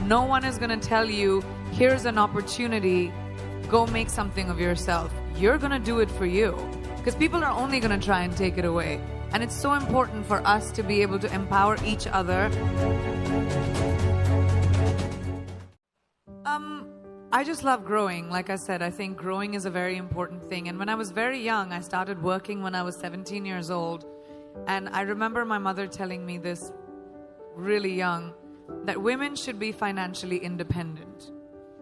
No one is going to tell you, here's an opportunity, go make something of yourself. You're going to do it for you, because people are only going to try and take it away. And it's so important for us to be able to empower each other. I just love growing. Like I said, I think growing is a very important thing. And when I was very young, I started working when I was 17 years old. And I remember my mother telling me this really young, that women should be financially independent.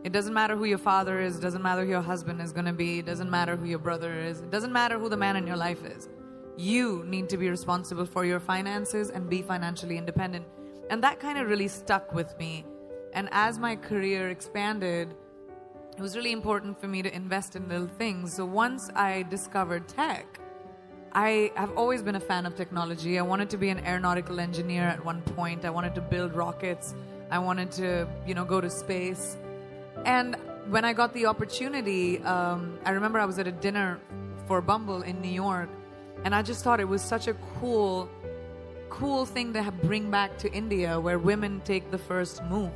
It doesn't matter who your father is, it doesn't matter who your husband is going to be, it doesn't matter who your brother is, it doesn't matter who the man in your life is. You need to be responsible for your finances and be financially independent. And that kind of really stuck with me. And as my career expanded, it was really important for me to invest in little things. So once I discovered tech, I have always been a fan of technology. I wanted to be an aeronautical engineer at one point. I wanted to build rockets. I wanted to, go to space. And when I got the opportunity, I remember I was at a dinner for Bumble in New York, and I just thought it was such a cool thing to bring back to India, where women take the first move,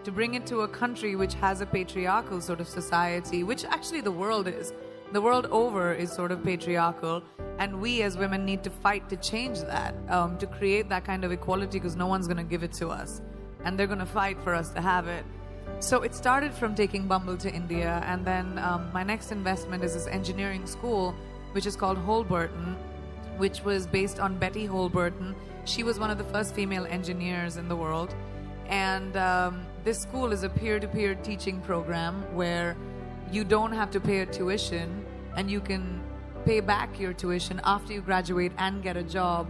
to bring it to a country which has a patriarchal sort of society, which actually the world is. The world over is sort of patriarchal, and we as women need to fight to change that, to create that kind of equality, because no one's going to give it to us, and they're going to fight for us to have it. So it started from taking Bumble to India, and then my next investment is this engineering school, which is called Holberton, which was based on Betty Holberton. She was one of the first female engineers in the world. And this school is a peer-to-peer teaching program where you don't have to pay a tuition, and you can pay back your tuition after you graduate and get a job,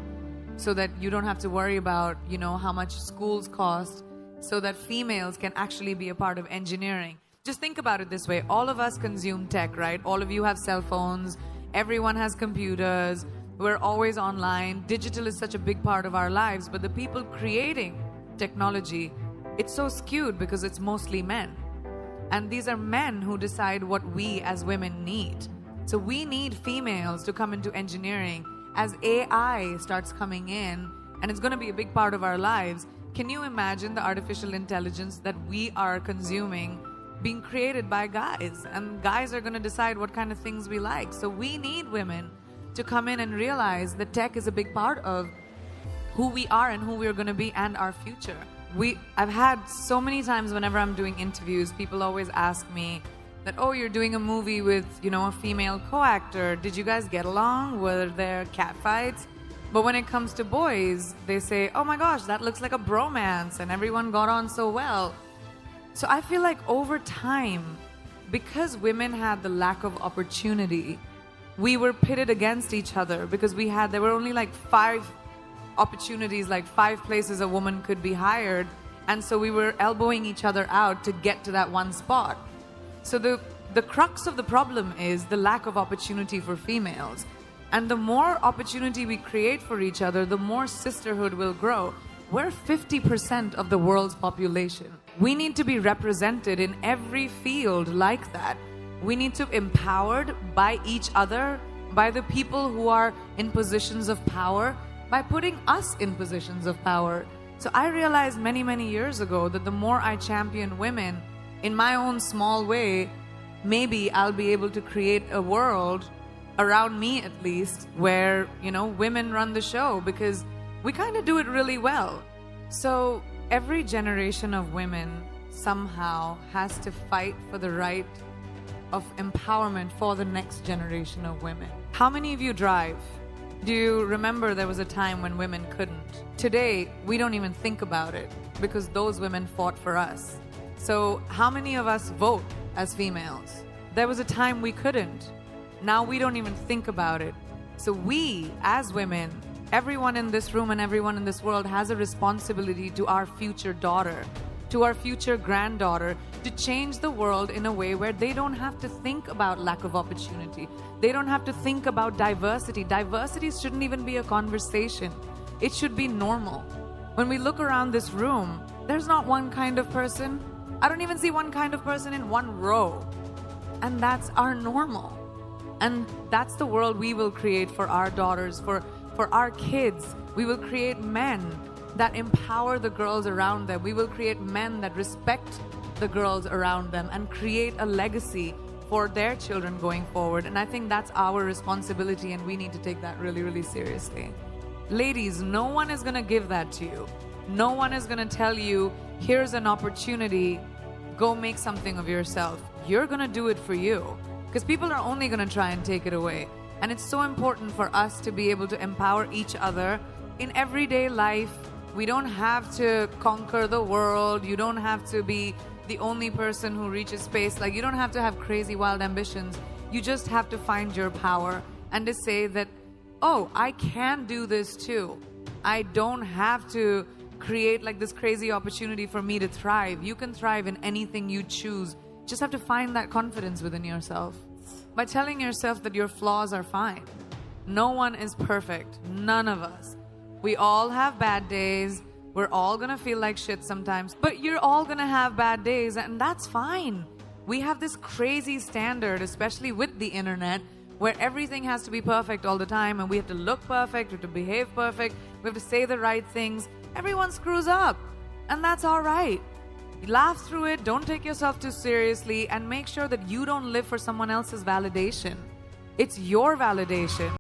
so that you don't have to worry about, how much schools cost, so that females can actually be a part of engineering. Just think about it this way. All of us consume tech, right? All of you have cell phones. Everyone has computers. We're always online. Digital is such a big part of our lives, but the people creating technology, it's so skewed because it's mostly men. And these are men who decide what we as women need. So we need females to come into engineering. As AI starts coming in, and it's going to be a big part of our lives, can you imagine the artificial intelligence that we are consuming being created by guys? And guys are going to decide what kind of things we like. So we need women to come in and realize that tech is a big part of who we are and who we're going to be and our future. I've had so many times whenever I'm doing interviews, people always ask me that, oh, you're doing a movie with, a female co-actor. Did you guys get along? Were there catfights? But when it comes to boys, they say, oh my gosh, that looks like a bromance and everyone got on so well. So I feel like over time, because women had the lack of opportunity, we were pitted against each other, because there were only like 5 opportunities, like 5 places a woman could be hired. And so we were elbowing each other out to get to that one spot. So the crux of the problem is the lack of opportunity for females. And the more opportunity we create for each other, the more sisterhood will grow. We're 50% of the world's population. We need to be represented in every field like that. We need to be empowered by each other, by the people who are in positions of power, by putting us in positions of power. So I realized many, many years ago that the more I champion women in my own small way, maybe I'll be able to create a world around me, at least, where, women run the show, because we kind of do it really well. So every generation of women somehow has to fight for the right of empowerment for the next generation of women. How many of you drive? Do you remember there was a time when women couldn't? Today, we don't even think about it, because those women fought for us. So how many of us vote as females? There was a time we couldn't. Now we don't even think about it. So we, as women, everyone in this room and everyone in this world has a responsibility to our future daughter, to our future granddaughter, to change the world in a way where they don't have to think about lack of opportunity. They don't have to think about diversity. Diversity shouldn't even be a conversation. It should be normal. When we look around this room, there's not one kind of person. I don't even see one kind of person in one row. And that's our normal. And that's the world we will create for our daughters, for our kids. We will create men that empower the girls around them. We will create men that respect the girls around them and create a legacy for their children going forward. And I think that's our responsibility, and we need to take that really, really seriously. Ladies, no one is going to give that to you. No one is going to tell you, here's an opportunity, go make something of yourself. You're going to do it for you, because people are only going to try and take it away. And it's so important for us to be able to empower each other in everyday life. We don't have to conquer the world. You don't have to be the only person who reaches space. Like, you don't have to have crazy wild ambitions. You just have to find your power and to say that, oh, I can do this too. I don't have to create like this crazy opportunity for me to thrive. You can thrive in anything you choose. Just have to find that confidence within yourself by telling yourself that your flaws are fine. No one is perfect. None of us. We all have bad days. We're all gonna feel like shit sometimes, but you're all gonna have bad days, and that's fine. We have this crazy standard, especially with the internet, where everything has to be perfect all the time, and we have to look perfect, we have to behave perfect, we have to say the right things. Everyone screws up, and that's all right. Laugh through it, don't take yourself too seriously, and make sure that you don't live for someone else's validation. It's your validation.